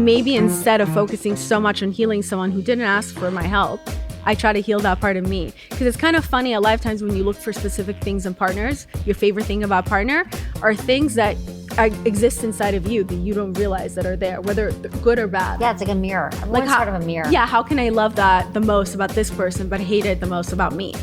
maybe instead of focusing so much on healing someone who didn't ask for my help, I try to heal that part of me. Because it's kind of funny, a lot of times when you look for specific things in partners, your favorite thing about partner are things that exist inside of you that you don't realize that are there, whether good or bad. Yeah, it's like a mirror. Everyone's sort of a mirror. Yeah, how can I love that the most about this person, but hate it the most about me?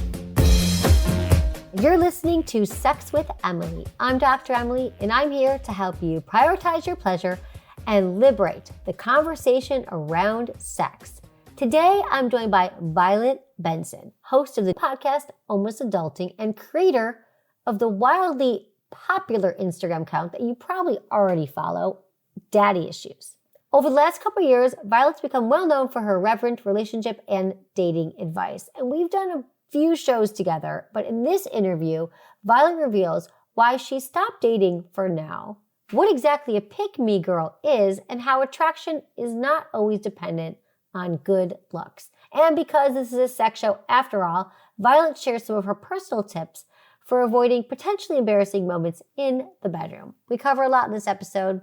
You're listening to Sex with Emily. I'm Dr. Emily, and I'm here to help you prioritize your pleasure and liberate the conversation around sex. Today, I'm joined by Violet Benson, host of the podcast Almost Adulting and creator of the wildly popular Instagram account that you probably already follow, Daddy Issues. Over the last couple of years, Violet's become well known for her irreverent relationship and dating advice. And we've done a few shows together, but in this interview, Violet reveals why she stopped dating for now, what exactly a pick-me girl is, and how attraction is not always dependent on good looks. And because this is a sex show after all, Violet shares some of her personal tips for avoiding potentially embarrassing moments in the bedroom. We cover a lot in this episode.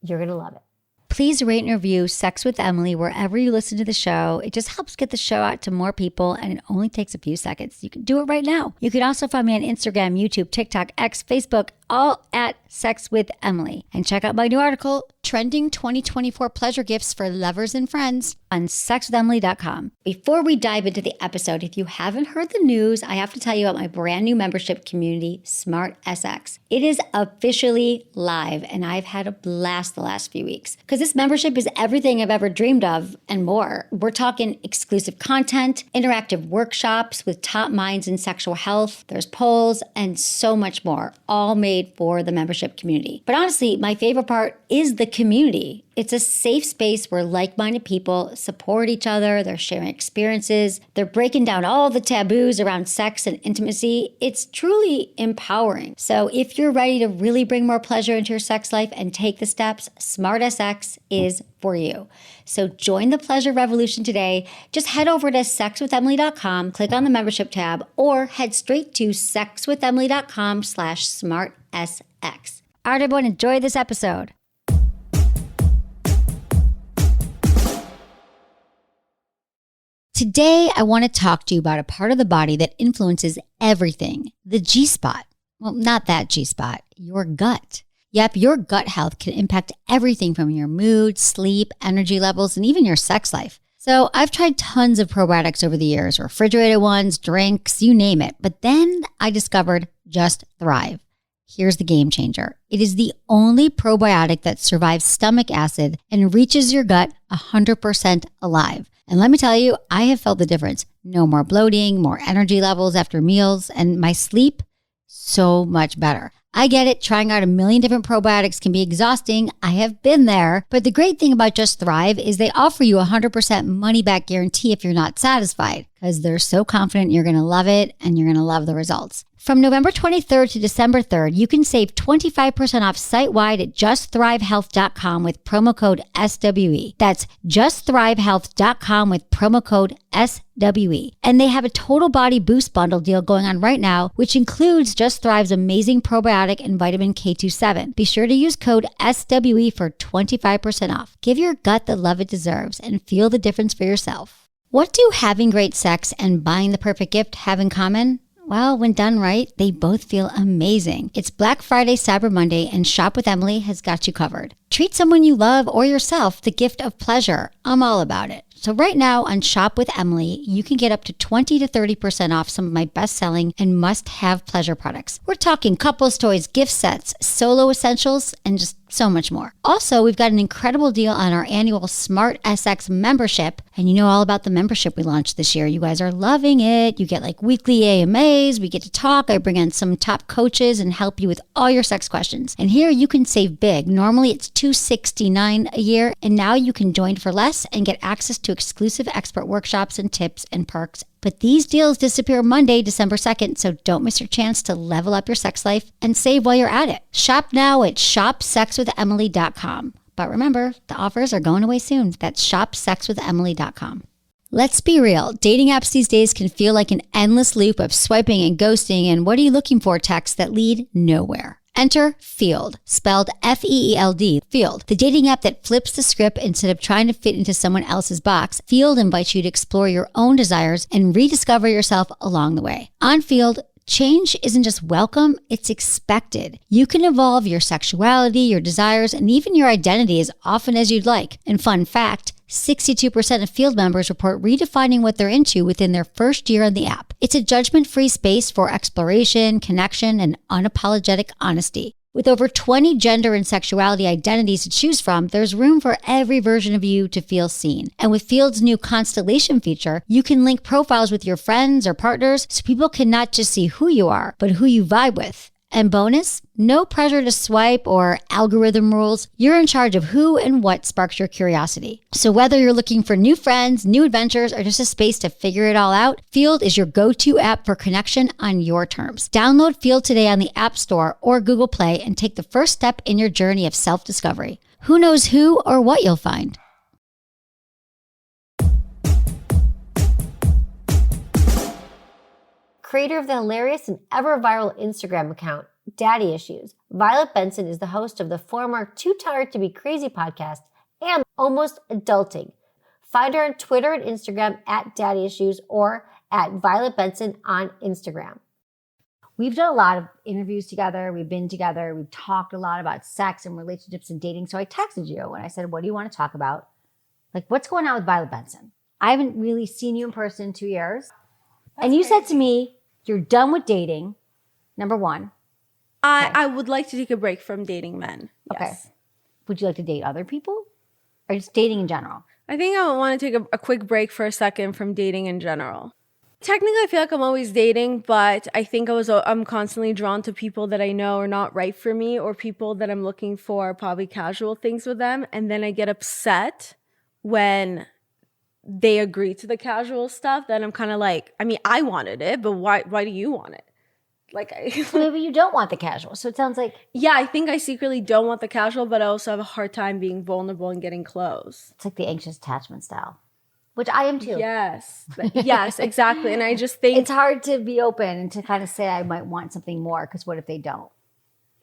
You're going to love it. Please rate and review Sex with Emily wherever you listen to the show. It just helps get the show out to more people, and it only takes a few seconds. You can do it right now. You can also find me on Instagram, YouTube, TikTok, X, Facebook, all at Sex with Emily. And check out my new article, Trending 2024 Pleasure Gifts for Lovers and Friends, on sexwithemily.com. Before we dive into the episode, if you haven't heard the news, I have to tell you about my brand new membership community, Smart SX. It is officially live, and I've had a blast the last few weeks because this membership is everything I've ever dreamed of and more. We're talking exclusive content, interactive workshops with top minds in sexual health, there's polls, and so much more, all made for the membership community. But honestly, my favorite part is the community. It's a safe space where like-minded people support each other, they're sharing experiences, they're breaking down all the taboos around sex and intimacy. It's truly empowering. So if you're ready to really bring more pleasure into your sex life and take the steps, Smart SX is for you. So join the pleasure revolution today. Just head over to sexwithemily.com, click on the membership tab, or head straight to sexwithemily.com/smartsx. All right, everyone, enjoy this episode. Today, I want to talk to you about a part of the body that influences everything, the G-spot. Well, not that G-spot, your gut. Yep, your gut health can impact everything from your mood, sleep, energy levels, and even your sex life. So I've tried tons of probiotics over the years, refrigerated ones, drinks, you name it. But then I discovered Just Thrive. Here's the game changer. It is the only probiotic that survives stomach acid and reaches your gut 100% alive. And let me tell you, I have felt the difference. No more bloating, more energy levels after meals, and my sleep, so much better. I get it. Trying out a million different probiotics can be exhausting. I have been there. But the great thing about Just Thrive is they offer you a 100% money back guarantee if you're not satisfied, because they're so confident you're going to love it and you're going to love the results. From November 23rd to December 3rd, you can save 25% off site-wide at justthrivehealth.com with promo code SWE. That's justthrivehealth.com with promo code SWE. And they have a total body boost bundle deal going on right now, which includes Just Thrive's amazing probiotic and vitamin K27. Be sure to use code SWE for 25% off. Give your gut the love it deserves and feel the difference for yourself. What do having great sex and buying the perfect gift have in common? Well, when done right, they both feel amazing. It's Black Friday, Cyber Monday, and Shop with Emily has got you covered. Treat someone you love or yourself the gift of pleasure. I'm all about it. So right now on Shop with Emily, you can get up to 20 to 30% off some of my best-selling and must-have pleasure products. We're talking couples toys, gift sets, solo essentials, and just so much more. Also, we've got an incredible deal on our annual Smart SX membership. And you know all about the membership we launched this year. You guys are loving it. You get like weekly AMAs. We get to talk. I bring in some top coaches and help you with all your sex questions. And here you can save big. Normally it's $269 a year. And now you can join for less and get access to exclusive expert workshops and tips and perks. But these deals disappear Monday, December 2nd, so don't miss your chance to level up your sex life and save while you're at it. Shop now at shopsexwithemily.com. But remember, the offers are going away soon. That's shopsexwithemily.com. Let's be real. Dating apps these days can feel like an endless loop of swiping and ghosting and what are you looking for texts that lead nowhere. Enter Field, spelled F-E-E-L-D, Field, the dating app that flips the script instead of trying to fit into someone else's box. Field invites you to explore your own desires and rediscover yourself along the way. On Field, change isn't just welcome, it's expected. You can evolve your sexuality, your desires, and even your identity as often as you'd like. And fun fact, 62% of Field members report redefining what they're into within their first year on the app. It's a judgment-free space for exploration, connection, and unapologetic honesty. With over 20 gender and sexuality identities to choose from, there's room for every version of you to feel seen. And with Field's new Constellation feature, you can link profiles with your friends or partners so people can not just see who you are, but who you vibe with. And bonus, no pressure to swipe or algorithm rules. You're in charge of who and what sparks your curiosity. So whether you're looking for new friends, new adventures, or just a space to figure it all out, Field is your go-to app for connection on your terms. Download Field today on the App Store or Google Play and take the first step in your journey of self-discovery. Who knows who or what you'll find? Creator of the hilarious and ever-viral Instagram account, Daddy Issues, Violet Benson is the host of the former Too Tired to Be Crazy podcast and Almost Adulting. Find her on Twitter and Instagram at Daddy Issues or at Violet Benson on Instagram. We've done a lot of interviews together. We've been together. We've talked a lot about sex and relationships and dating. So I texted you and I said, what do you want to talk about? Like, what's going on with Violet Benson? I haven't really seen you in person in 2 years. And you said to me, you're done with dating, number one. I would like to take a break from dating men. Yes. Okay. Would you like to date other people? Or just dating in general? I think I would want to take a quick break for a second from dating in general. Technically, I feel like I'm always dating, but I think I'm constantly drawn to people that I know are not right for me or people that I'm looking for probably casual things with them. And then I get upset when they agree to the casual stuff. Then I'm kind of like, I mean, I wanted it, but why do you want it? Like, Maybe you don't want the casual. So it sounds like... Yeah, I think I secretly don't want the casual, but I also have a hard time being vulnerable and getting close. It's like the anxious attachment style, which I am too. Yes. Yes, exactly. And I just think... It's hard to be open and to kind of say I might want something more because what if they don't?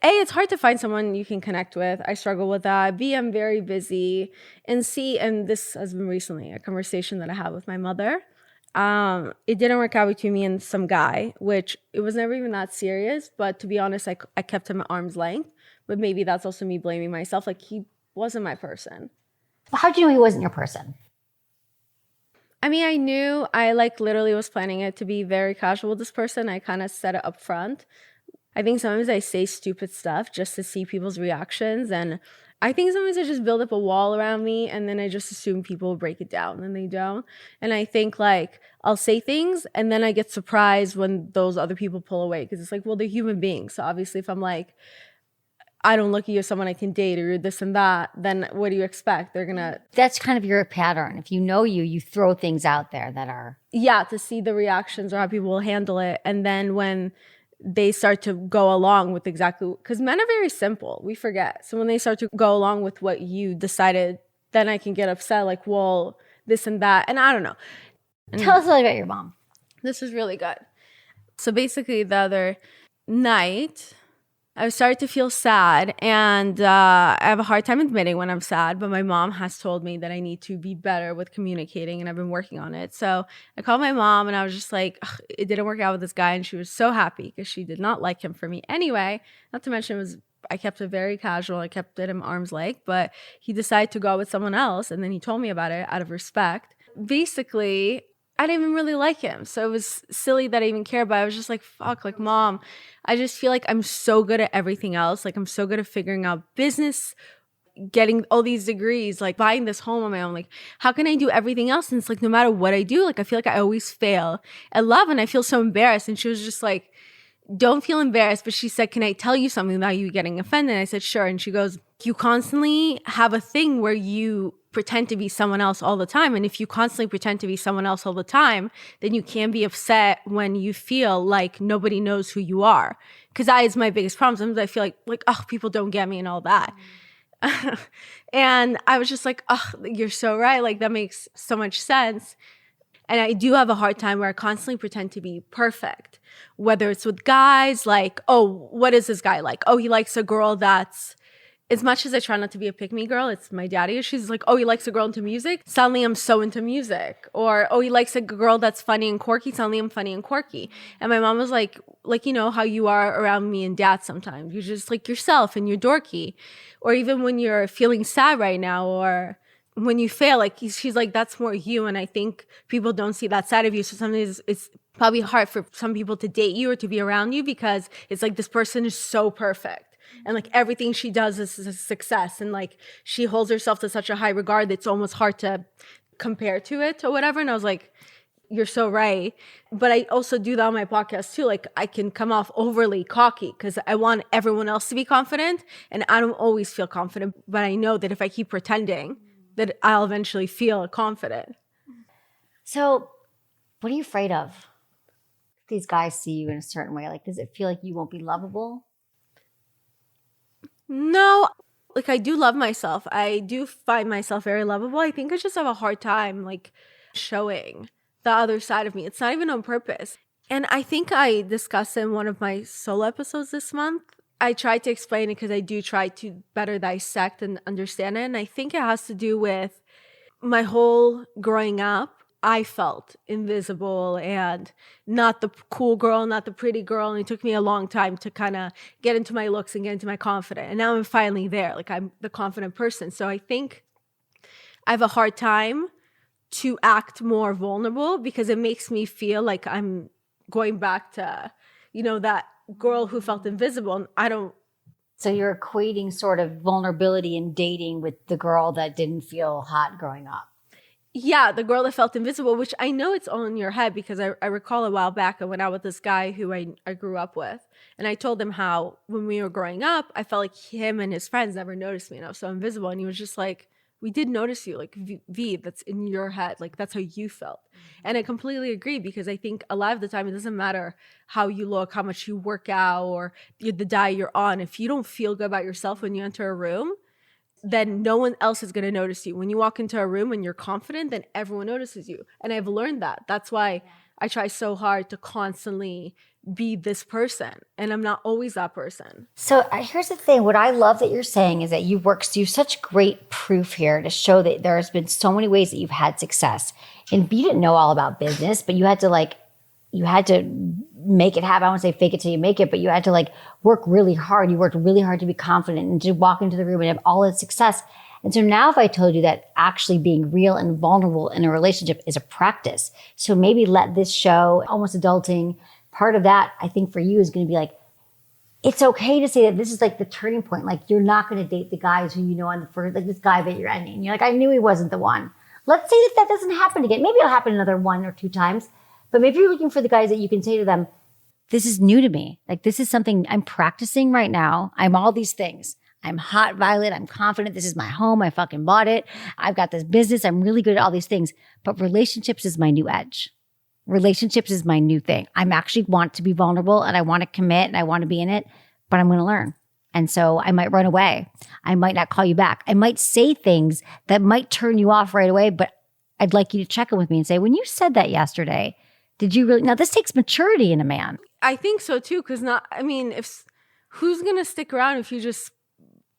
A, it's hard to find someone you can connect with. I struggle with that. B, I'm very busy. And C, and this has been recently a conversation that I had with my mother. It didn't work out between me and some guy, which it was never even that serious. But to be honest, I kept him at arm's length. But maybe that's also me blaming myself. Like, he wasn't my person. How'd you know he wasn't your person? I mean, I knew. I literally was planning it to be very casual with this person. I kind of said it up front. I think sometimes I say stupid stuff just to see people's reactions. And I think sometimes I just build up a wall around me and then I just assume people will break it down and they don't. And I think I'll say things and then I get surprised when those other people pull away because it's like, well, they're human beings. So obviously if I'm like, I don't look at you as someone I can date or you're this and that, then what do you expect? They're going to... That's kind of your pattern. If you know you throw things out there that are... Yeah, to see the reactions or how people will handle it. And then when they start to go along with exactly, because men are very simple. We forget. So when they start to go along with what you decided, then I can get upset like, well, this and that. And I don't know. And tell us a little about your mom. This is really good. So basically the other night, I started to feel sad and I have a hard time admitting when I'm sad, but my mom has told me that I need to be better with communicating and I've been working on it. So I called my mom and I was just like, it didn't work out with this guy and she was so happy because she did not like him for me anyway. Not to mention I kept it very casual. I kept it in arm's length, but he decided to go with someone else and then he told me about it out of respect. Basically, I didn't even really like him. So it was silly that I even cared, but I was just like, fuck, like, mom, I just feel like I'm so good at everything else. Like, I'm so good at figuring out business, getting all these degrees, like buying this home on my own. Like, how can I do everything else? And it's like, no matter what I do, like, I feel like I always fail at love and I feel so embarrassed. And she was just like, don't feel embarrassed. But she said, can I tell you something about you getting offended? And I said, sure. And she goes, you constantly have a thing where you pretend to be someone else all the time. And if you constantly pretend to be someone else all the time, then you can be upset when you feel like nobody knows who you are. Because that is my biggest problem. Sometimes I feel like, oh, people don't get me and all that. And I was just like, oh, you're so right. Like, that makes so much sense. And I do have a hard time where I constantly pretend to be perfect, whether it's with guys, like, oh, what is this guy like? Oh, he likes a girl that's, as much as I try not to be a pick-me girl, it's my daddy. She's like, oh, he likes a girl into music. Suddenly I'm so into music. Or, oh, he likes a girl that's funny and quirky. Suddenly I'm funny and quirky. And my mom was like, you know, how you are around me and dad sometimes. You're just like yourself and you're dorky. Or even when you're feeling sad right now or when you fail, like she's like, that's more you. And I think people don't see that side of you. So sometimes it's probably hard for some people to date you or to be around you because it's like this person is so perfect. And like everything she does is a success. And like she holds herself to such a high regard that it's almost hard to compare to it or whatever. And I was like, you're so right. But I also do that on my podcast too. Like I can come off overly cocky because I want everyone else to be confident. And I don't always feel confident. But I know that if I keep pretending that I'll eventually feel confident. So what are you afraid of? If these guys see you in a certain way, like does it feel like you won't be lovable? No, like I do love myself. I do find myself very lovable. I think I just have a hard time like showing the other side of me. It's not even on purpose. And I think I discussed in one of my solo episodes this month. I tried to explain it because I do try to better dissect and understand it. And I think it has to do with my whole growing up. I felt invisible and not the cool girl, not the pretty girl. And it took me a long time to kind of get into my looks and get into my confidence. And now I'm finally there. Like I'm the confident person. So I think I have a hard time to act more vulnerable because it makes me feel like I'm going back to, you know, that girl who felt invisible. And I don't. So you're equating sort of vulnerability in dating with the girl that didn't feel hot growing up. Yeah, the girl that felt invisible, which I know it's all in your head because I recall a while back I went out with this guy who I grew up with. And I told him how when we were growing up, I felt like him and his friends never noticed me and I was so invisible. And he was just like, we did notice you, like V, that's in your head. Like that's how you felt. And I completely agree because I think a lot of the time it doesn't matter how you look, how much you work out or the diet you're on. If you don't feel good about yourself when you enter a room, then no one else is going to notice you. When you walk into a room and you're confident, then everyone notices you. And I've learned that. That's why I try so hard to constantly be this person. And I'm not always that person. So here's the thing. What I love that you're saying is that you have such great proof here to show that there's been so many ways that you've had success. And you didn't know all about business, but you had to make it happen. I won't say fake it till you make it, but you had to like work really hard. You worked really hard to be confident and to walk into the room and have all the success. And so now if I told you that actually being real and vulnerable in a relationship is a practice, so maybe let this show, almost adulting, part of that I think for you is going to be like, it's okay to say that this is like the turning point. Like you're not going to date the guys who you know on the first, like this guy that you're ending. You're like, I knew he wasn't the one. Let's say that doesn't happen again. Maybe it'll happen another 1 or 2 times. But maybe you're looking for the guys that you can say to them, this is new to me. Like this is something I'm practicing right now. I'm all these things. I'm hot, Violet. I'm confident. This is my home. I fucking bought it. I've got this business. I'm really good at all these things. But relationships is my new edge. Relationships is my new thing. I'm actually want to be vulnerable and I want to commit and I want to be in it, but I'm going to learn. And so I might run away. I might not call you back. I might say things that might turn you off right away, but I'd like you to check in with me and say, when you said that yesterday, did you really? Now, this takes maturity in a man. I think so too, because who's going to stick around if you just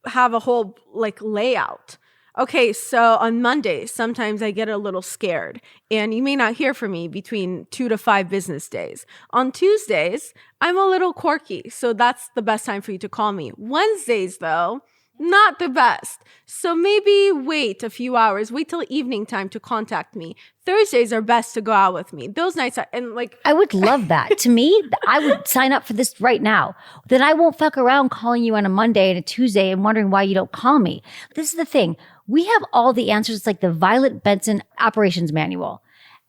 have a whole like layout? Okay, so on Mondays, sometimes I get a little scared and you may not hear from me between 2 to 5 business days. On Tuesdays, I'm a little quirky, so that's the best time for you to call me. Wednesdays, though, not the best. So maybe wait a few hours, wait till evening time to contact me. Thursdays are best to go out with me. Those nights are, and like. I would love that. To me, I would sign up for this right now. Then I won't fuck around calling you on a Monday and a Tuesday and wondering why you don't call me. This is the thing. We have all the answers. It's like the Violet Benson operations manual.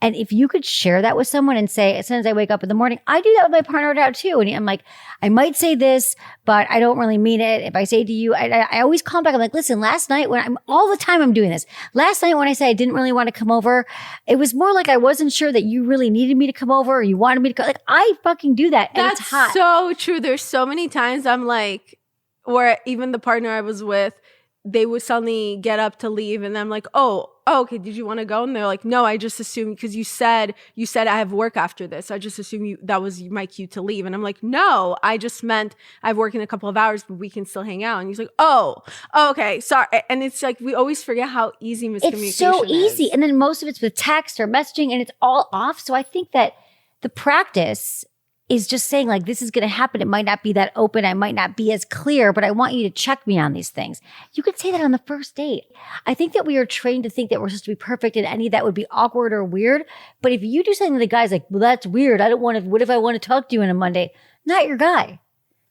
And if you could share that with someone and say, as soon as I wake up in the morning, I do that with my partner now too. And I'm like, I might say this, but I don't really mean it. If I say to you, I always call back. I'm like, listen, last night all the time I'm doing this. Last night when I said I didn't really want to come over, it was more like I wasn't sure that you really needed me to come over or you wanted me to come. Like I fucking do that. And That's it's hot. so true. There's so many times I'm like, where even the partner I was with, they would suddenly get up to leave, and I'm like, oh, okay, did you want to go? And they're like, no, I just assumed, because you said I have work after this, so I just assumed that was my cue to leave. And I'm like, no, I just meant I have work in a couple of hours, but we can still hang out. And he's like, oh, okay, sorry. And it's like, we always forget how easy miscommunication It's so easy. is. And then most of it's with text or messaging, and it's all off. So I think that the practice is just saying, like, this is going to happen. It might not be that open. I might not be as clear, but I want you to check me on these things. You could say that on the first date. I think that we are trained to think that we're supposed to be perfect, and any of that would be awkward or weird. But if you do something that the guy's like, well, that's weird. I don't want to, what if I want to talk to you on a Monday? Not your guy.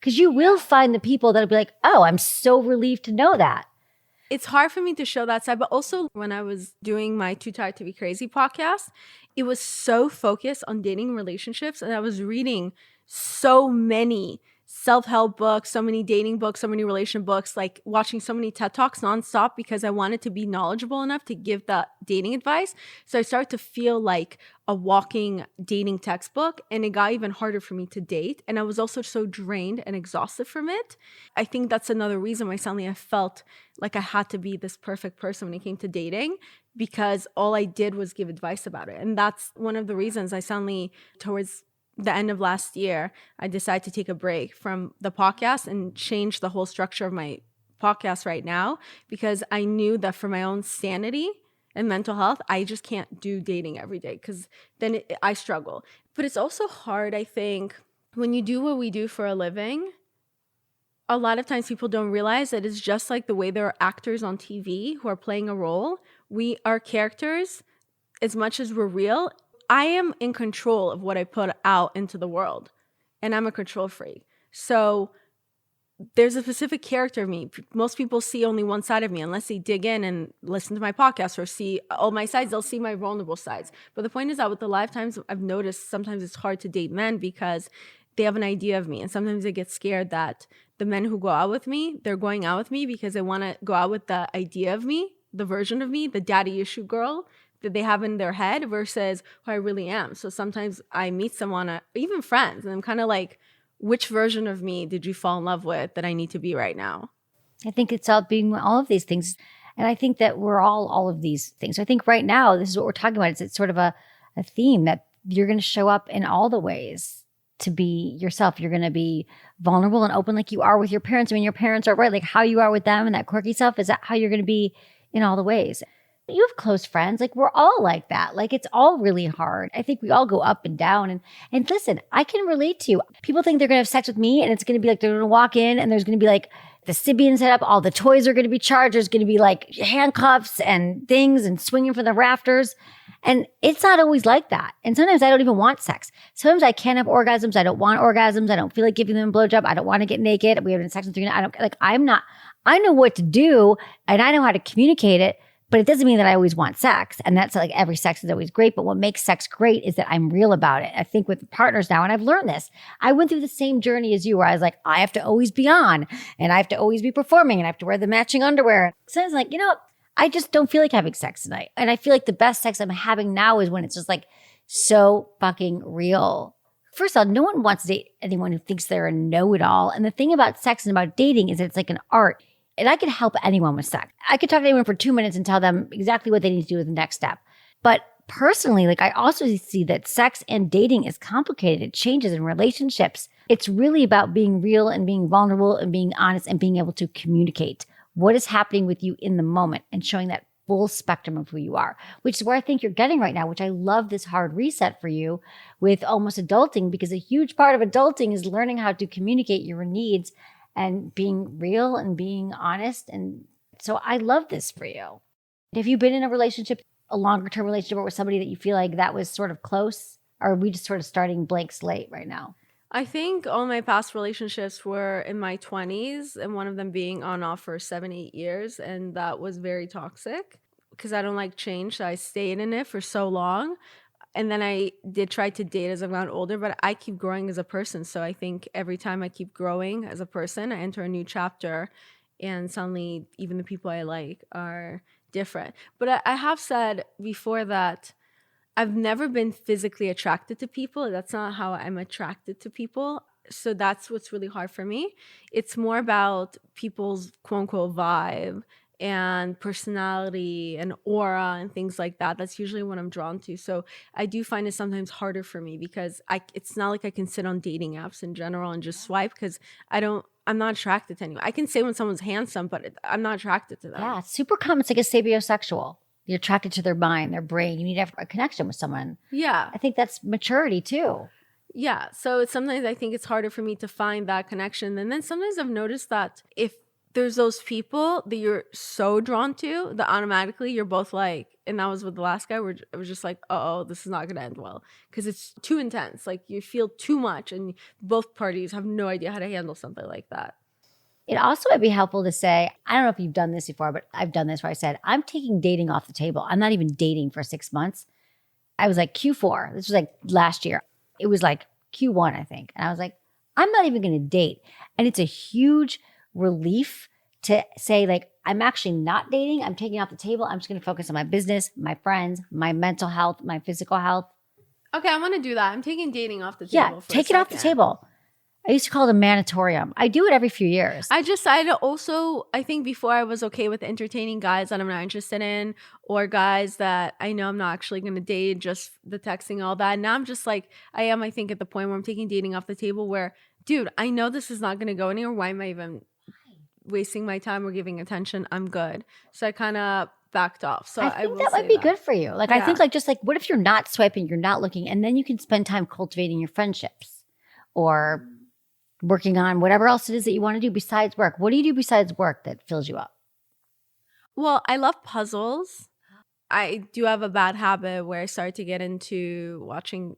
Because you will find the people that'll be like, oh, I'm so relieved to know that. It's hard for me to show that side, but also when I was doing my Too Tired to Be Crazy podcast, it was so focused on dating relationships, and I was reading so many self-help books, so many dating books, so many relation books, like watching so many TED Talks nonstop because I wanted to be knowledgeable enough to give that dating advice. So I started to feel like a walking dating textbook, and it got even harder for me to date. And I was also so drained and exhausted from it. I think that's another reason why suddenly I felt like I had to be this perfect person when it came to dating, because all I did was give advice about it. And that's one of the reasons I suddenly, towards the end of last year, I decided to take a break from the podcast and change the whole structure of my podcast right now, because I knew that for my own sanity and mental health, I just can't do dating every day, because then I struggle. But it's also hard, I think, when you do what we do for a living. A lot of times people don't realize that it's just like the way there are actors on TV who are playing a role. We are characters as much as we're real. I am in control of what I put out into the world, and I'm a control freak. So there's a specific character of me. Most people see only one side of me unless they dig in and listen to my podcast or see all my sides. They'll see my vulnerable sides. But the point is that with the lifetimes, I've noticed sometimes it's hard to date men because they have an idea of me. And sometimes they get scared that the men who go out with me, they're going out with me because they want to go out with the idea of me, the version of me, the daddy issue girl that they have in their head versus who I really am. So sometimes I meet someone, even friends, and I'm kind of like, which version of me did you fall in love with that I need to be right now? I think it's all being all of these things. And I think that we're all of these things. So I think right now, this is what we're talking about. It's sort of a theme that you're going to show up in all the ways to be yourself. You're going to be vulnerable and open like you are with your parents. I mean, your parents are right. Like how you are with them and that quirky self, is that how you're going to be in all the ways? You have close friends. Like we're all like that. Like it's all really hard. I think we all go up and down. And listen, I can relate to you. People think they're going to have sex with me, and it's going to be like they're going to walk in and there's going to be like the Sybian set up. All the toys are going to be charged. There's going to be like handcuffs and things and swinging from the rafters. And it's not always like that. And sometimes I don't even want sex. Sometimes I can't have orgasms. I don't want orgasms. I don't feel like giving them a blowjob. I don't want to get naked. We haven't sex with 3 nights. I know what to do and I know how to communicate it. But it doesn't mean that I always want sex. And that's like every sex is always great. But what makes sex great is that I'm real about it. I think with partners now, and I've learned this, I went through the same journey as you where I was like, I have to always be on and I have to always be performing and I have to wear the matching underwear. So I was like, I just don't feel like having sex tonight. And I feel like the best sex I'm having now is when it's just like so fucking real. First of all, no one wants to date anyone who thinks they're a know-it-all. And the thing about sex and about dating is that it's like an art. And I could help anyone with sex. I could talk to anyone for 2 minutes and tell them exactly what they need to do with the next step. But personally, like I also see that sex and dating is complicated. It changes in relationships. It's really about being real and being vulnerable and being honest and being able to communicate what is happening with you in the moment and showing that full spectrum of who you are, which is where I think you're getting right now, which I love this hard reset for you with almost adulting, because a huge part of adulting is learning how to communicate your needs and being real and being honest. And so I love this for you. Have you been in a relationship, a longer term relationship, or with somebody that you feel like that was sort of close? Or are we just sort of starting blank slate right now? I think all my past relationships were in my 20s, and one of them being on off for 7-8 years. And that was very toxic because I don't like change. So I stayed in it for so long. And then I did try to date as I've gotten older, but I keep growing as a person. So I think every time I keep growing as a person, I enter a new chapter, and suddenly even the people I like are different. But I have said before that I've never been physically attracted to people. That's not how I'm attracted to people. So that's what's really hard for me. It's more about people's quote unquote vibe and personality and aura and things like that. That's usually what I'm drawn to. So I do find it sometimes harder for me because it's not like I can sit on dating apps in general and just swipe because I'm not attracted to anyone. I can say when someone's handsome, but I'm not attracted to them. Yeah, it's super common. It's like a sapiosexual. You're attracted to their mind, their brain. You need to have a connection with someone. Yeah. I think that's maturity too. Yeah. So sometimes I think it's harder for me to find that connection. And then sometimes I've noticed that if there's those people that you're so drawn to that automatically you're both like, and that was with the last guy where it was just like, oh, this is not going to end well because it's too intense. Like you feel too much and both parties have no idea how to handle something like that. It also might be helpful to say, I don't know if you've done this before, but I've done this where I said, I'm taking dating off the table. I'm not even dating for 6 months. I was like Q4. This was like last year. It was like Q1, I think. And I was like, I'm not even going to date. And it's a huge relief to say like, I'm actually not dating. I'm taking it off the table. I'm just going to focus on my business, my friends, my mental health, my physical health. Okay, I want to do that. I'm taking dating off the table. Yeah, take it off the table. I used to call it a manatorium. I do it every few years. I think before I was okay with entertaining guys that I'm not interested in or guys that I know I'm not actually going to date, just the texting, all that. Now I'm just like, I think at the point where I'm taking dating off the table where, dude, I know this is not going to go anywhere. Why am I even wasting my time or giving attention? I'm good. So I kind of backed off. So I think that might be good for you. Like, yeah. I think like, just like, what if you're not swiping, you're not looking, and then you can spend time cultivating your friendships or working on whatever else it is that you want to do besides work. What do you do besides work that fills you up? Well, I love puzzles. I do have a bad habit where I start to get into watching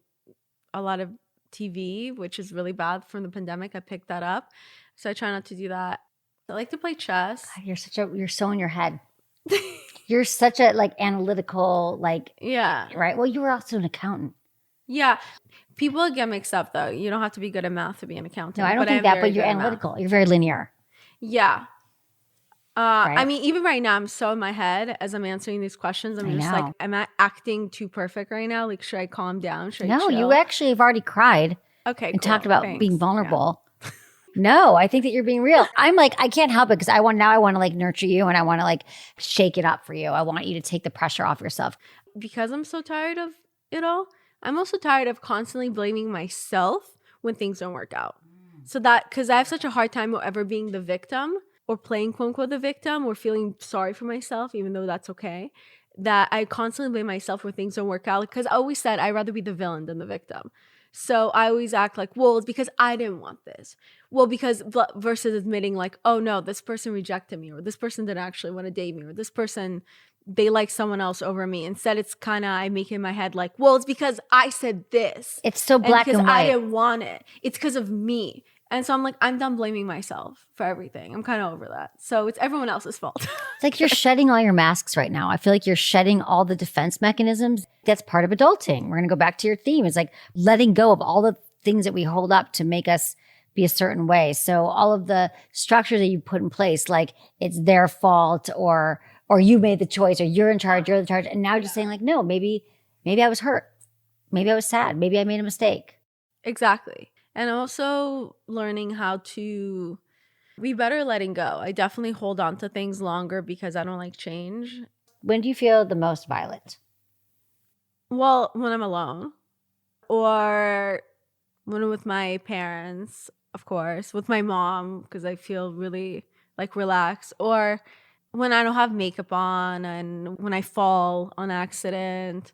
a lot of TV, which is really bad from the pandemic. I picked that up. So I try not to do that. I like to play chess. God, you're so in your head. You're such a like analytical, like, yeah. Right. Well, you were also an accountant. Yeah. People get mixed up though. You don't have to be good at math to be an accountant. No, I don't think that, but you're analytical. You're very linear. Yeah. Right? I mean, even right now, I'm so in my head as I'm answering these questions. I'm just like, am I acting too perfect right now? Like, should I calm down? Should I chill? You actually have already cried. Okay, and talked about being vulnerable. Yeah. No, I think that you're being real. I'm like, I can't help it because I want to like nurture you and I want to like shake it up for you. I want you to take the pressure off yourself. Because I'm so tired of it all, I'm also tired of constantly blaming myself when things don't work out. So that, because I have such a hard time ever being the victim or playing quote unquote the victim or feeling sorry for myself, even though that's okay, that I constantly blame myself when things don't work out. Because I always said I'd rather be the villain than the victim. So I always act like, well, it's because I didn't want this. Well, because versus admitting like, oh no, this person rejected me or this person didn't actually want to date me or this person, they like someone else over me. Instead, it's kind of, I make in my head like, well, it's because I said this. It's so black and white. Because I didn't want it. It's because of me. And so I'm like, I'm done blaming myself for everything. I'm kind of over that. So it's everyone else's fault. It's like you're shedding all your masks right now. I feel like you're shedding all the defense mechanisms. That's part of adulting. We're going to go back to your theme. It's like letting go of all the things that we hold up to make us be a certain way. So all of the structures that you put in place, like it's their fault or you made the choice or you're in charge, you're in charge. And now just saying like, no, maybe I was hurt. Maybe I was sad. Maybe I made a mistake. Exactly. And also learning how to be better letting go. I definitely hold on to things longer because I don't like change. When do you feel the most violent? Well, when I'm alone or when I'm with my parents, of course, with my mom because I feel really like relaxed, or when I don't have makeup on and when I fall on accident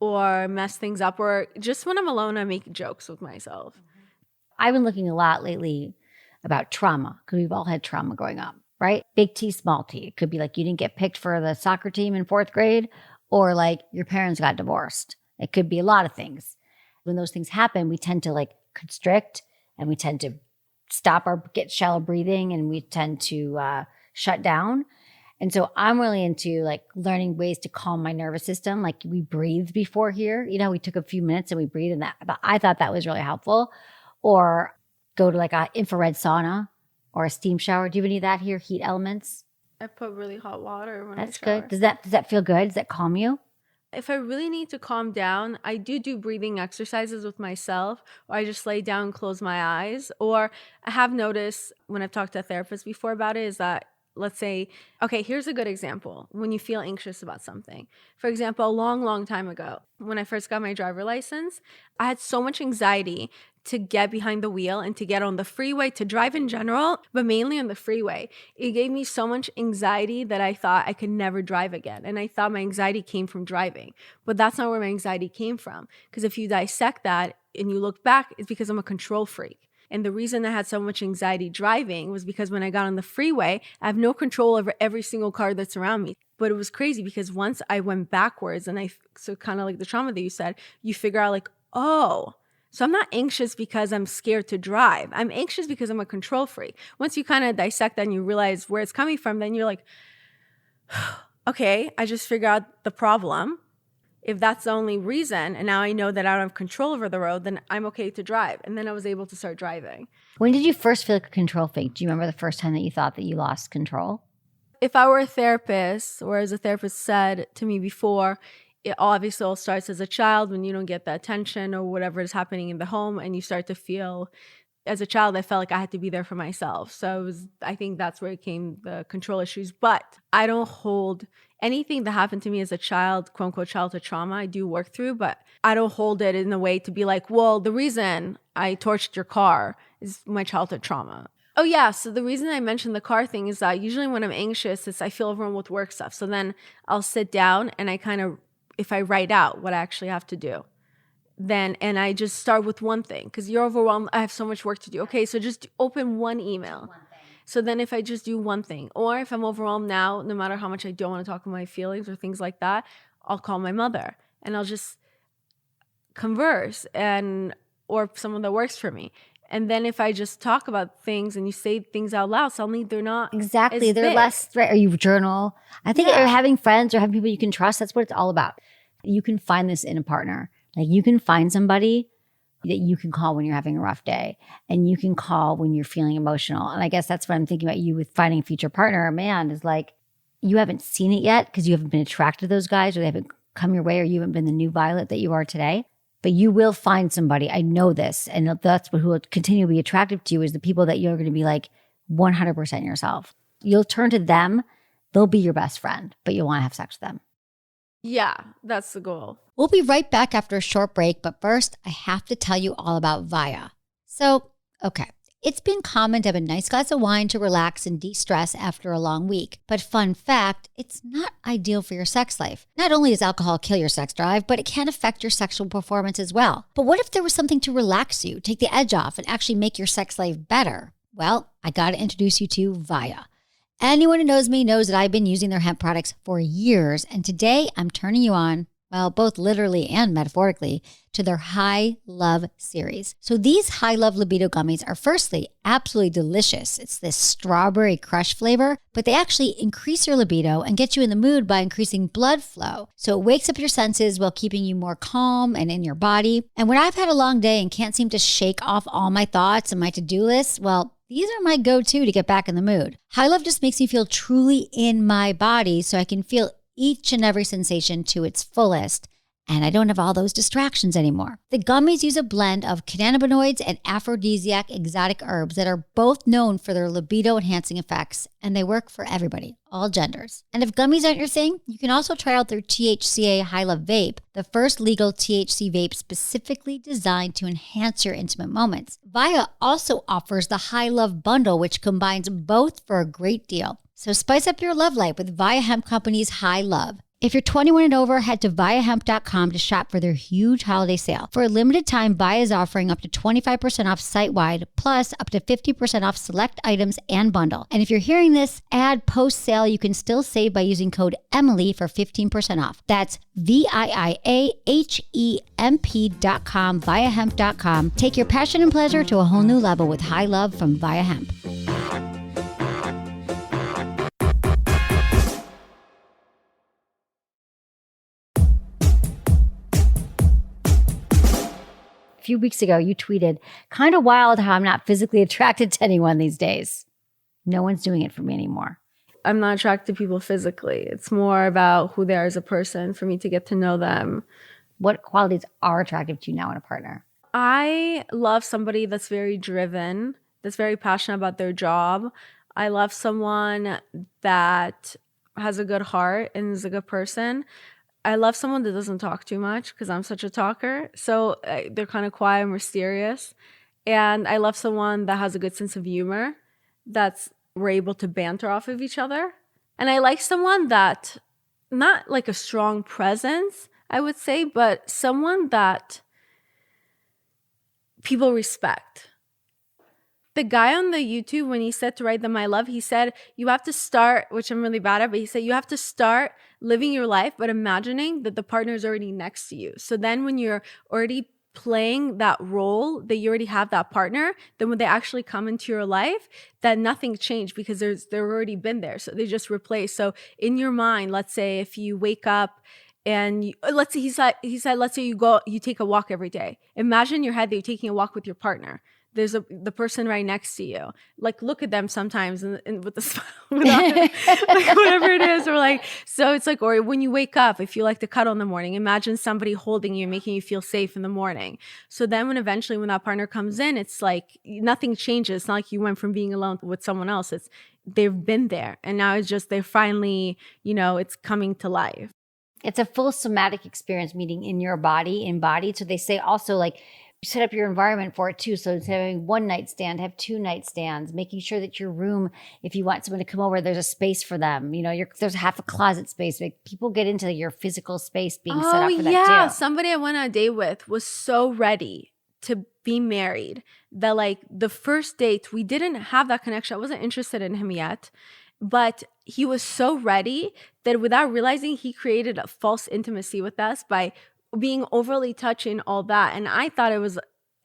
or mess things up, or just when I'm alone, I make jokes with myself. I've been looking a lot lately about trauma because we've all had trauma growing up, right? Big T, small T. It could be like you didn't get picked for the soccer team in 4th grade or like your parents got divorced. It could be a lot of things. When those things happen, we tend to like constrict and we tend to get shallow breathing and we tend to shut down. And so I'm really into like learning ways to calm my nervous system. Like we breathed before here, we took a few minutes and we breathed, and I thought that was really helpful. Or go to like an infrared sauna or a steam shower. Do you have any of that here? Heat elements? I put really hot water when That's I shower. Good. Does that feel good? Does that calm you? If I really need to calm down, I do breathing exercises with myself, or I just lay down and close my eyes. Or I have noticed when I've talked to a therapist before about it is that let's say, okay, here's a good example. When you feel anxious about something. For example, a long time ago, when I first got my driver license, I had so much anxiety to get behind the wheel and to get on the freeway, to drive in general, but mainly on the freeway. It gave me so much anxiety that I thought I could never drive again. And I thought my anxiety came from driving. But that's not where my anxiety came from. Because if you dissect that and you look back, it's because I'm a control freak. And the reason I had so much anxiety driving was because when I got on the freeway, I have no control over every single car that's around me. But it was crazy because once I went backwards and so kind of like the trauma that you said, you figure out like, oh, so I'm not anxious because I'm scared to drive. I'm anxious because I'm a control freak. Once you kind of dissect that and you realize where it's coming from, then you're like, okay, I just figured out the problem. If that's the only reason, and now I know that I don't have control over the road, then I'm okay to drive. And then I was able to start driving. When did you first feel like a control freak? Do you remember the first time that you thought that you lost control? If I were a therapist, or as a therapist said to me before, it obviously all starts as a child when you don't get the attention or whatever is happening in the home, and you start to feel, as a child, I felt like I had to be there for myself. So I think that's where it came, the control issues. But I don't hold anything that happened to me as a child, quote unquote, childhood trauma, I do work through, but I don't hold it in a way to be like, well, the reason I torched your car is my childhood trauma. Oh yeah, so the reason I mentioned the car thing is that usually when I'm anxious, I feel overwhelmed with work stuff. So then I'll sit down and if I write out what I actually have to do, and I just start with one thing because you're overwhelmed. I have so much work to do. Okay, so just open one email. So then if I just do one thing, or if I'm overwhelmed now, no matter how much I don't want to talk about my feelings or things like that, I'll call my mother and I'll just converse or someone that works for me. And then if I just talk about things and you say things out loud, suddenly they're not Exactly. as They're big. less threat. Or you journal. I think having friends or having people you can trust, that's what it's all about. You can find this in a partner. Like you can find somebody that you can call when you're having a rough day, and you can call when you're feeling emotional. And I guess that's what I'm thinking about you with finding a future partner or man is like, you haven't seen it yet because you haven't been attracted to those guys or they haven't come your way or you haven't been the new Violet that you are today. But you will find somebody. I know this. And that's what who will continue to be attractive to you is the people that you're going to be like 100% yourself. You'll turn to them. They'll be your best friend, but you'll want to have sex with them. Yeah, that's the goal. We'll be right back after a short break, but first, I have to tell you all about Via. So, okay, it's been common to have a nice glass of wine to relax and de-stress after a long week. But fun fact, it's not ideal for your sex life. Not only does alcohol kill your sex drive, but it can affect your sexual performance as well. But what if there was something to relax you, take the edge off, and actually make your sex life better? Well, I got to introduce you to Via. Anyone who knows me knows that I've been using their hemp products for years, and today I'm turning you on, well, both literally and metaphorically, to their High Love series. So these High Love Libido gummies are firstly absolutely delicious. It's this strawberry crush flavor, but they actually increase your libido and get you in the mood by increasing blood flow. So it wakes up your senses while keeping you more calm and in your body. And when I've had a long day and can't seem to shake off all my thoughts and my to-do list, well, these are my go-to to get back in the mood. High Love just makes me feel truly in my body so I can feel each and every sensation to its fullest, and I don't have all those distractions anymore. The gummies use a blend of cannabinoids and aphrodisiac exotic herbs that are both known for their libido-enhancing effects, and they work for everybody, all genders. And if gummies aren't your thing, you can also try out their THCA High Love vape, the first legal THC vape specifically designed to enhance your intimate moments. Via also offers the High Love bundle, which combines both for a great deal. So spice up your love life with Via Hemp Company's High Love. If you're 21 and over, head to viahemp.com to shop for their huge holiday sale. For a limited time, Via is offering up to 25% off site-wide, plus up to 50% off select items and bundle. And if you're hearing this ad post-sale, you can still save by using code EMILY for 15% off. That's VIIAHEMP.com, viahemp.com. Take your passion and pleasure to a whole new level with High Love from Via Hemp. A few weeks ago, you tweeted, kind of wild how I'm not physically attracted to anyone these days. No one's doing it for me anymore. I'm not attracted to people physically. It's more about who they are as a person for me to get to know them. What qualities are attractive to you now in a partner? I love somebody that's very driven, that's very passionate about their job. I love someone that has a good heart and is a good person. I love someone that doesn't talk too much because I'm such a talker. So they're kind of quiet and mysterious. And I love someone that has a good sense of humor, that's we're able to banter off of each other. And I like someone that, not like a strong presence, I would say, but someone that people respect. The guy on the YouTube, when he said to write them I love, he said, you have to start, which I'm really bad at, but he said, you have to start living your life, but imagining that the partner is already next to you. So then when you're already playing that role, that you already have that partner, then when they actually come into your life, that nothing changed because they've already been there. So they just replace. So in your mind, let's say if you wake up and let's say he said, let's say you take a walk every day. Imagine in your head that you're taking a walk with your partner. There's the person right next to you. Like, look at them sometimes and with the smile, like whatever it is, or like, so it's like, or when you wake up, if you like to cuddle in the morning, imagine somebody holding you, making you feel safe in the morning. So then when that partner comes in, it's like nothing changes. It's not like you went from being alone with someone else. It's they've been there, and now it's just they're finally, it's coming to life. It's a full somatic experience, meaning in your body, embodied. So they say also, like, set up your environment for it too. So instead of having one night stand, have 2 nightstands, making sure that your room, if you want someone to come over, there's a space for them. There's half a closet space. Like, people get into your physical space being set up for that too. Somebody I went on a date with was so ready to be married that like the first date, we didn't have that connection. I wasn't interested in him yet, but he was so ready that without realizing, he created a false intimacy with us by being overly touchy and all that. And I thought it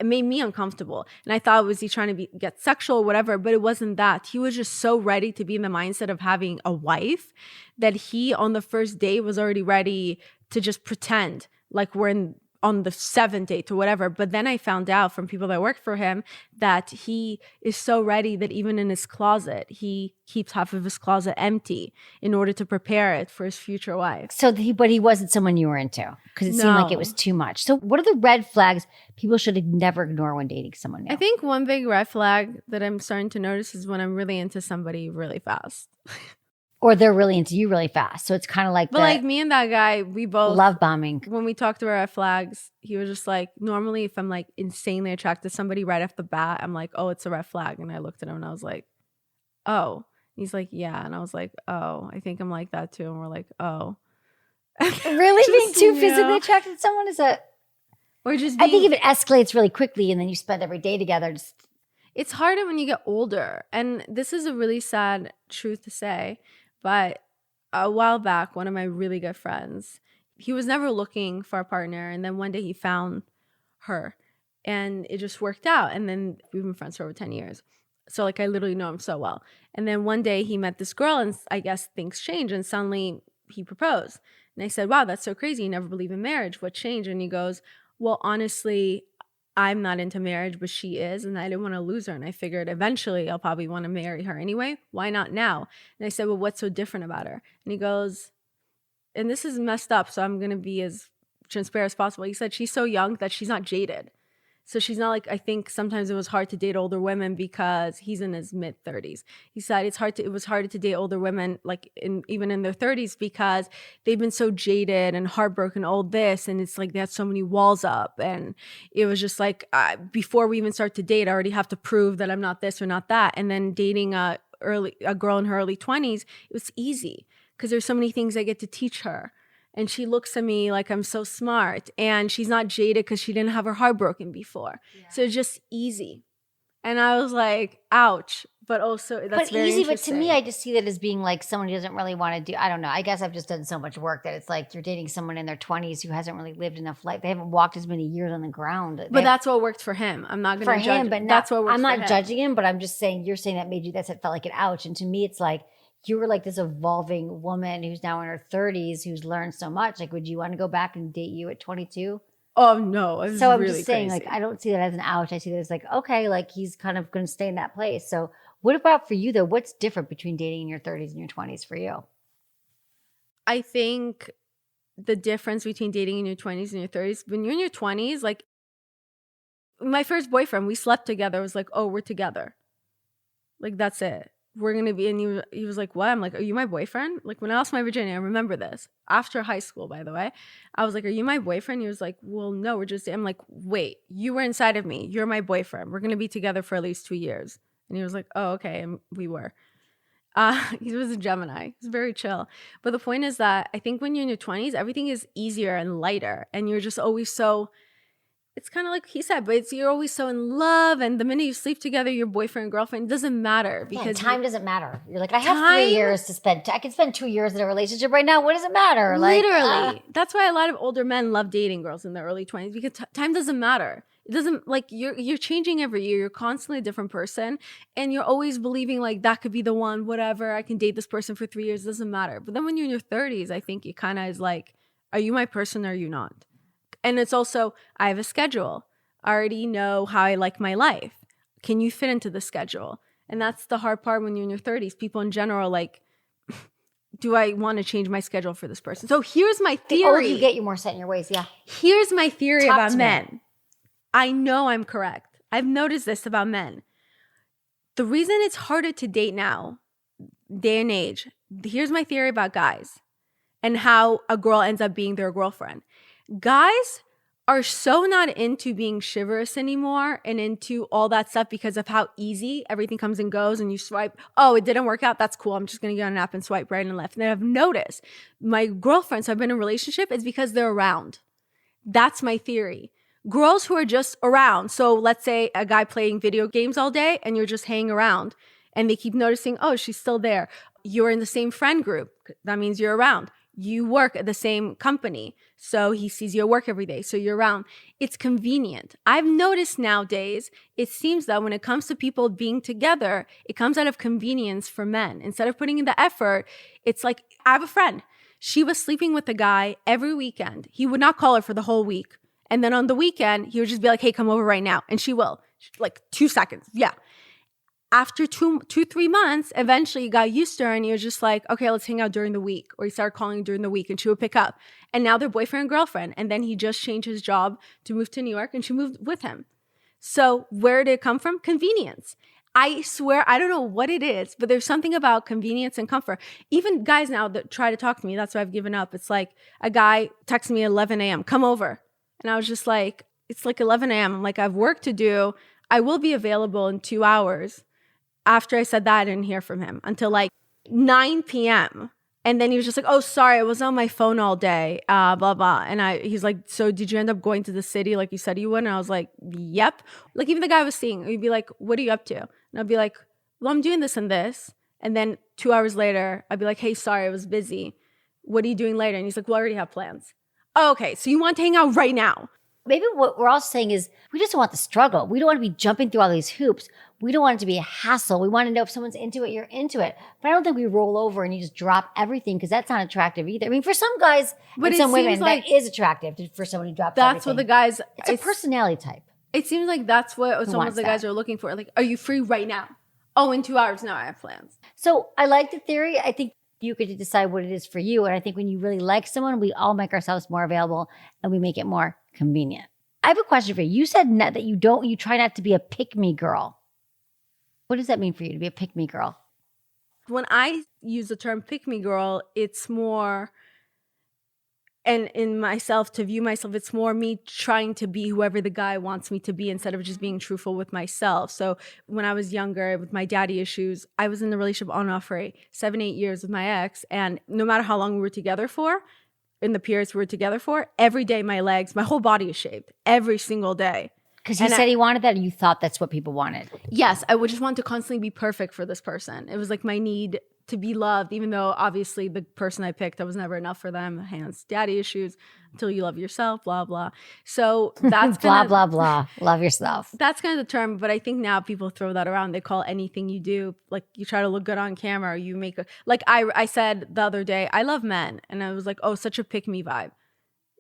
made me uncomfortable. And I thought, was he trying to get sexual or whatever? But it wasn't that. He was just so ready to be in the mindset of having a wife that he, on the first date, was already ready to just pretend like we're on the 7th date or whatever. But then I found out from people that work for him that he is so ready that even in his closet, he keeps half of his closet empty in order to prepare it for his future wife. So, but he wasn't someone you were into because it seemed like it was too much. So what are the red flags people should never ignore when dating someone new? I think one big red flag that I'm starting to notice is when I'm really into somebody really fast. Or they're really into you really fast. So it's kind of like like me and that guy, we both love bombing. When we talked about red flags, he was just like, normally if I'm like insanely attracted to somebody right off the bat, I'm like, oh, it's a red flag. And I looked at him and I was like, oh. He's like, yeah. And I was like, oh, I think I'm like that too. And we're like, oh. Really? Being too physically attracted to someone is or just I think if it escalates really quickly and then you spend every day together, it's harder when you get older. And this is a really sad truth to say. But a while back, one of my really good friends, he was never looking for a partner. And then one day he found her and it just worked out. And then we've been friends for over 10 years. So like I literally know him so well. And then one day he met this girl and I guess things changed and suddenly he proposed. And I said, wow, that's so crazy. You never believe in marriage. What changed? And he goes, well, honestly, I'm not into marriage, but she is, and I didn't want to lose her. And I figured eventually I'll probably want to marry her anyway. Why not now? And I said, well, what's so different about her? And he goes, and this is messed up, so I'm going to be as transparent as possible. He said, she's so young that she's not jaded. So she's not like, I think sometimes it was hard to date older women because he's in his mid 30s. He said it was harder to date older women, like even in their 30s, because they've been so jaded and heartbroken, all this. And it's like they had so many walls up. And it was just like, before we even start to date, I already have to prove that I'm not this or not that. And then dating a girl in her early 20s, it was easy because there's so many things I get to teach her. And she looks at me like I'm so smart. And she's not jaded because she didn't have her heart broken before. Yeah. So it's just easy. And I was like, ouch. But also, that's very easy. interesting. But to me, I just see that as being like someone who doesn't really want to do, I don't know. I guess I've just done so much work that it's like you're dating someone in their 20s who hasn't really lived enough life. They haven't walked as many years on the ground. But that's what worked for him. I'm not going to judge him. But that's what worked I'm for not him. judging him, but I'm just saying, you're saying that made you, that felt like an ouch. And to me, it's like, you were like this evolving woman who's now in her 30s, who's learned so much. Like, would you want to go back and date you at 22? Oh, no. So I'm just saying, like, I don't see that as an ouch. I see that as like, okay, like he's kind of going to stay in that place. So what about for you, though? What's different between dating in your 30s and your 20s for you? I think the difference between dating in your 20s and your 30s, when you're in your 20s, like my first boyfriend, we slept together. It was like, oh, we're together. Like, that's it. we're going to be, and he was like, what? I'm like, are you my boyfriend? Like when I lost my virginity, I remember this after high school, by the way, I was like, are you my boyfriend? He was like, well, no, we're just, I'm like, wait, you were inside of me. You're my boyfriend. We're going to be together for at least 2 years. And he was like, oh, okay. And we were. He was a Gemini. He's very chill. But the point is that I think when you're in your 20s, everything is easier and lighter. And you're just always so, it's kind of like he said, but you're always so in love. And the minute you sleep together, your boyfriend and girlfriend, it doesn't matter. Because time doesn't matter. You're like, I have 3 years to spend. I can spend 2 years in a relationship right now. What does it matter? Literally. That's why a lot of older men love dating girls in their early 20s, because time doesn't matter. It doesn't, like, you're changing every year. You're constantly a different person. And you're always believing like that could be the one, whatever. I can date this person for 3 years. It doesn't matter. But then when you're in your 30s, I think it kind of is like, are you my person or are you not? And it's also, I have a schedule. I already know how I like my life. Can you fit into the schedule? And that's the hard part when you're in your 30s. People in general are like, do I want to change my schedule for this person? So here's my theory. The older you get, you're more set in your ways. Yeah. Here's my theory about men. I know I'm correct. I've noticed this about men. The reason it's harder to date now, day and age, here's my theory about guys and how a girl ends up being their girlfriend. Guys are so not into being chivalrous anymore and into all that stuff because of how easy everything comes and goes, and you swipe, oh, it didn't work out, that's cool, I'm just going to get on an app and swipe right and left. And I've noticed my girlfriends who have been in a relationship, it's because they're around. That's my theory. Girls who are just around. So let's say a guy playing video games all day and you're just hanging around and they keep noticing, oh, she's still there. You're in the same friend group. That means you're around. You work at the same company. So he sees you at work every day. So you're around. It's convenient. I've noticed nowadays, it seems that when it comes to people being together, it comes out of convenience for men. Instead of putting in the effort, it's like, I have a friend. She was sleeping with a guy every weekend. He would not call her for the whole week. And then on the weekend, he would just be like, hey, come over right now. And she will. Like 2 seconds. Yeah. After 3 months, eventually he got used to her and he was just like, okay, let's hang out during the week. Or he started calling during the week and she would pick up. And now they're boyfriend and girlfriend. And then he just changed his job to move to New York and she moved with him. So where did it come from? Convenience. I swear, I don't know what it is, but there's something about convenience and comfort. Even guys now that try to talk to me, that's why I've given up. It's like a guy texts me at 11 a.m., come over. And I was just like, it's like 11 a.m. I'm like, I have work to do. I will be available in 2 hours. After I said that, I didn't hear from him until like 9 p.m. And then he was just like, oh, sorry, I was on my phone all day, blah, blah. And he's like, so did you end up going to the city like you said you would? And I was like, yep. Like even the guy I was seeing, he'd be like, what are you up to? And I'd be like, well, I'm doing this and this. And then 2 hours later, I'd be like, hey, sorry, I was busy. What are you doing later? And he's like, well, I already have plans. Oh, okay, so you want to hang out right now. Maybe what we're all saying is we just don't want the struggle. We don't want to be jumping through all these hoops. We don't want it to be a hassle. We want to know if someone's into it, you're into it. But I don't think we roll over and you just drop everything because that's not attractive either. I mean, for some guys and some women, that is attractive for someone who drops everything. That's what the guys... It's a personality type. It seems like that's what some of the guys are looking for. Like, are you free right now? Oh, in 2 hours? No, I have plans. So I like the theory. I think you get to decide what it is for you. And I think when you really like someone, we all make ourselves more available and we make it more convenient. I have a question for you. You said that you try not to be a pick-me girl. What does that mean for you to be a pick-me girl? When I use the term pick-me girl, it's more, and in myself, to view myself, it's more me trying to be whoever the guy wants me to be instead of just being truthful with myself. So when I was younger with my daddy issues, I was in the relationship on and off for 7-8 years with my ex. And no matter how long we were together for, in the periods we were together for, every day my whole body is shaved every single day. Because he said he wanted that, and you thought that's what people wanted. Yes, I would just want to constantly be perfect for this person. It was like my need to be loved, even though obviously the person I picked, I was never enough for them. Hence, daddy issues, until you love yourself, blah, blah. So that's blah, blah, blah. Love yourself. That's kind of the term. But I think now people throw that around. They call anything you do, like you try to look good on camera, or you make like I said the other day, I love men. And I was like, oh, such a pick-me vibe.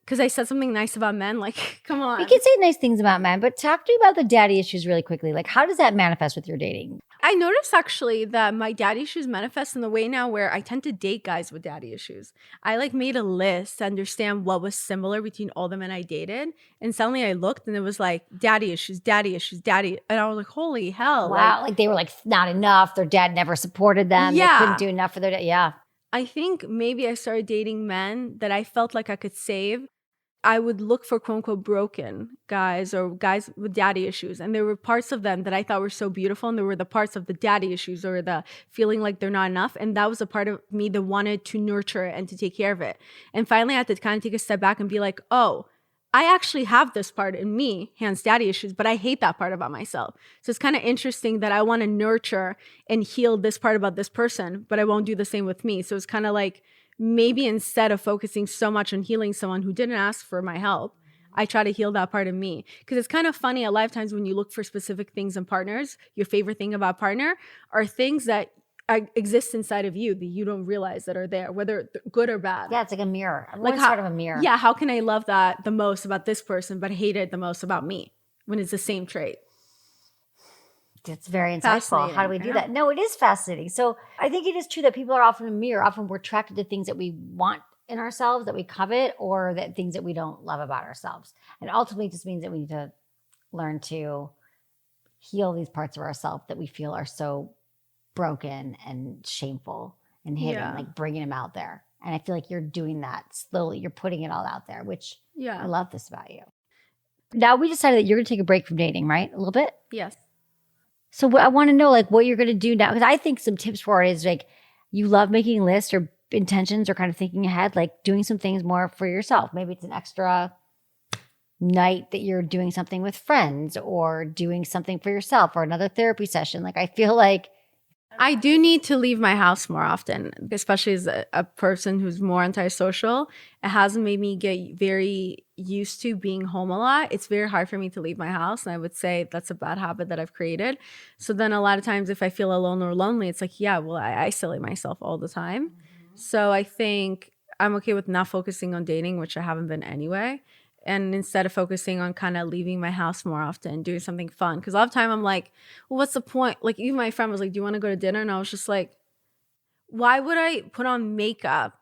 Because I said something nice about men, like, come on. You can say nice things about men, but talk to me about the daddy issues really quickly. Like, how does that manifest with your dating? I noticed actually that my daddy issues manifest in the way now where I tend to date guys with daddy issues. I like made a list to understand what was similar between all the men I dated. And suddenly I looked and it was like daddy issues, daddy issues, daddy. And I was like, holy hell. Wow. Like they were like not enough. Their dad never supported them. They Yeah. couldn't do enough for their dad. Yeah. I think maybe I started dating men that I felt like I could save. I would look for quote unquote broken guys or guys with daddy issues. And there were parts of them that I thought were so beautiful. And there were the parts of the daddy issues or the feeling like they're not enough. And that was a part of me that wanted to nurture it and to take care of it. And finally, I had to kind of take a step back and be like, oh, I actually have this part in me, hence daddy issues, but I hate that part about myself. So it's kind of interesting that I want to nurture and heal this part about this person, but I won't do the same with me. So it's kind of like, maybe instead of focusing so much on healing someone who didn't ask for my help, I try to heal that part of me. Because it's kind of funny, a lot of times when you look for specific things in partners, your favorite thing about partner are things that exist inside of you that you don't realize that are there, whether good or bad. Yeah, it's like a mirror. Like Everyone's sort of a mirror. Yeah, how can I love that the most about this person, but hate it the most about me when it's the same trait? It's very insightful. How do we do that? No, it is fascinating. So I think it is true that people are often a mirror. Often we're attracted to things that we want in ourselves, that we covet, or that things that we don't love about ourselves. And ultimately it just means that we need to learn to heal these parts of ourselves that we feel are so broken and shameful and hidden, like bringing them out there. And I feel like you're doing that slowly. You're putting it all out there, which I love this about you. Now we decided that you're going to take a break from dating, right? A little bit? Yes. So what I want to know, like what you're going to do now, because I think some tips for it is like you love making lists or intentions or kind of thinking ahead, like doing some things more for yourself. Maybe it's an extra night that you're doing something with friends or doing something for yourself or another therapy session. Like I feel like I do need to leave my house more often, especially as a person who's more antisocial. It hasn't made me get very used to being home a lot. It's very hard for me to leave my house. And I would say that's a bad habit that I've created. So then a lot of times if I feel alone or lonely, it's like, I isolate myself all the time. So I think I'm okay with not focusing on dating, which I haven't been anyway. And instead of focusing on kind of leaving my house more often, doing something fun. Because a lot of time I'm like, well, what's the point? Like even my friend was like, do you want to go to dinner? And I was just like, why would I put on makeup,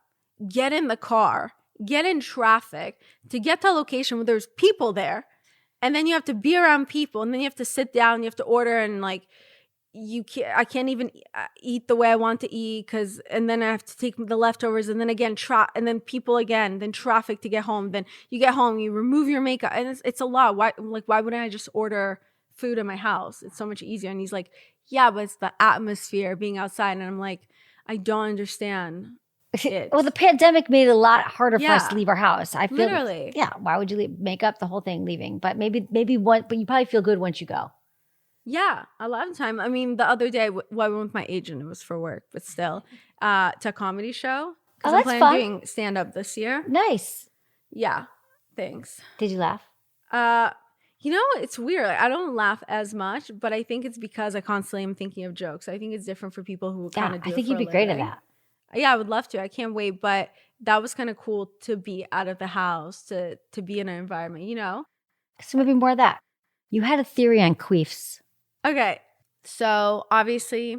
get in the car, get in traffic to get to a location where there's people there? And then you have to be around people and then you have to sit down, you have to order and like, I can't even eat the way I want to eat and then I have to take the leftovers and then again and then people again, then traffic to get home. Then you get home, you remove your makeup and it's a lot. Why wouldn't I just order food in my house? It's so much easier. And he's like, yeah, but it's the atmosphere being outside. And I'm like, I don't understand it. Well, the pandemic made it a lot harder for us to leave our house. I feel literally. Yeah. Why would you make up the whole thing leaving? But maybe one, but you probably feel good once you go. Yeah, a lot of the time. I mean, the other day, I went with my agent. It was for work, but still, to a comedy show. Oh, I'm that's fun. planning on doing stand-up this year. Nice. Yeah, thanks. Did you laugh? It's weird. Like, I don't laugh as much, but I think it's because I constantly am thinking of jokes. I think it's different for people who kind of do it I think for you'd be a great at living. that. Yeah, I would love to. I can't wait. But that was kind of cool to be out of the house, to be in an environment, So maybe more of that. You had a theory on queefs. Okay, so obviously,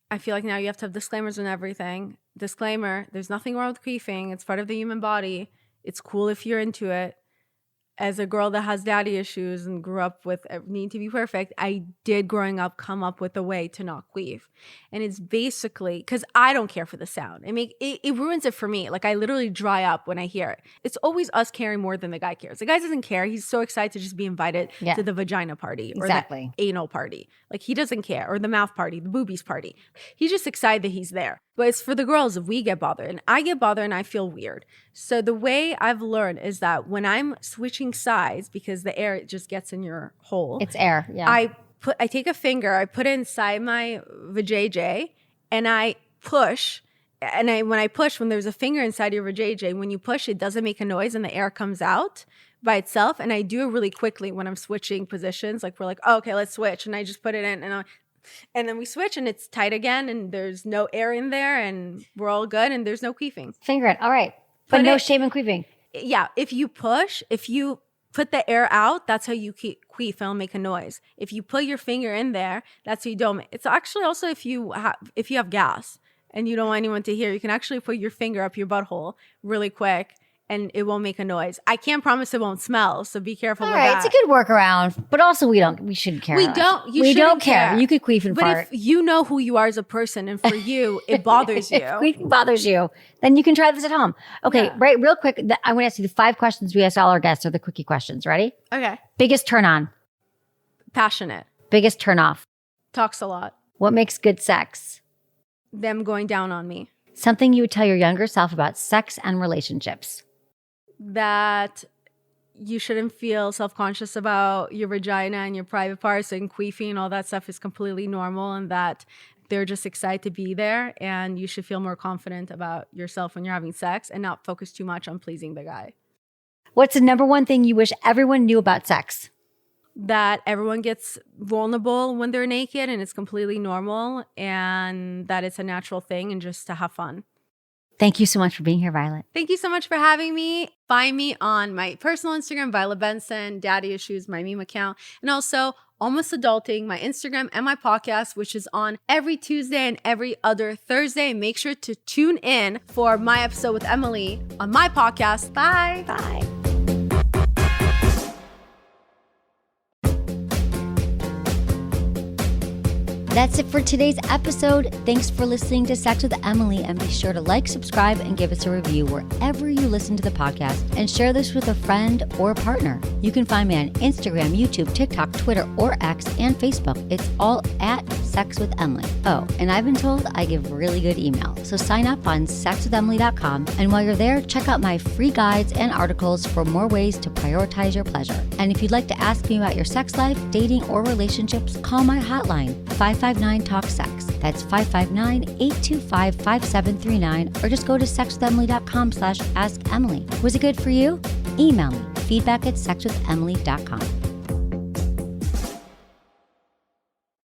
I feel like now you have to have disclaimers on everything. Disclaimer, there's nothing wrong with queefing. It's part of the human body. It's cool if you're into it. As a girl that has daddy issues and grew up with need to be perfect, I did growing up come up with a way to not queef. And it's basically, because I don't care for the sound. It ruins it for me. Like I literally dry up when I hear it. It's always us caring more than the guy cares. The guy doesn't care. He's so excited to just be invited to the vagina party or the anal party. Like he doesn't care. Or the mouth party, the boobies party. He's just excited that he's there. But it's for the girls if we get bothered. And I get bothered and I feel weird. So the way I've learned is that when I'm switching sides, because the air just gets in your hole. It's air, yeah. I take a finger, I put it inside my vajayjay, and I push. And when I push, when there's a finger inside your vajayjay, when you push, it doesn't make a noise and the air comes out by itself. And I do it really quickly when I'm switching positions. Like we're like, oh, okay, let's switch. And I just put it in and then we switch and it's tight again and there's no air in there and we're all good and there's no queefing. Finger it. All right. But no shame in queefing. Yeah. If you put the air out, that's how you queef. It'll make a noise. If you put your finger in there, that's how you don't. It's actually also if you have gas and you don't want anyone to hear, you can actually put your finger up your butthole really quick and it won't make a noise. I can't promise it won't smell, so be careful with that. It's a good workaround, but also we shouldn't care. We don't care. You could queef and fart. But if you know who you are as a person and for you, it bothers you. If queefing bothers you, then you can try this at home. Okay, right, real quick, I'm going to ask you the 5 questions we ask all our guests are the quickie questions. Ready? Okay. Biggest turn on? Passionate. Biggest turn off? Talks a lot. What makes good sex? Them going down on me. Something you would tell your younger self about sex and relationships? That you shouldn't feel self-conscious about your vagina and your private parts, and queefing and all that stuff is completely normal, and that they're just excited to be there, and you should feel more confident about yourself when you're having sex and not focus too much on pleasing the guy. What's the number one thing you wish everyone knew about sex? That everyone gets vulnerable when they're naked and it's completely normal, and that it's a natural thing, and just to have fun. Thank you so much for being here, Violet. Thank you so much for having me. Find me on my personal Instagram, Violet Benson, Daddy Issues, my meme account, and also Almost Adulting, my Instagram and my podcast, which is on every Tuesday and every other Thursday. Make sure to tune in for my episode with Emily on my podcast. Bye. Bye. That's it for today's episode. Thanks for listening to Sex with Emily, and be sure to like, subscribe, and give us a review wherever you listen to the podcast, and share this with a friend or a partner. You can find me on Instagram, YouTube, TikTok, Twitter, or X, and Facebook. It's all at Sex with Emily. Oh, and I've been told I give really good email, so sign up on sexwithemily.com, and while you're there, check out my free guides and articles for more ways to prioritize your pleasure. And if you'd like to ask me about your sex life, dating, or relationships, call my hotline, 559-TALK-SEX. That's 559-825-5739, or just go to sexwithemily.com/askemily. Was it good for you? Email me, feedback@sexwithemily.com.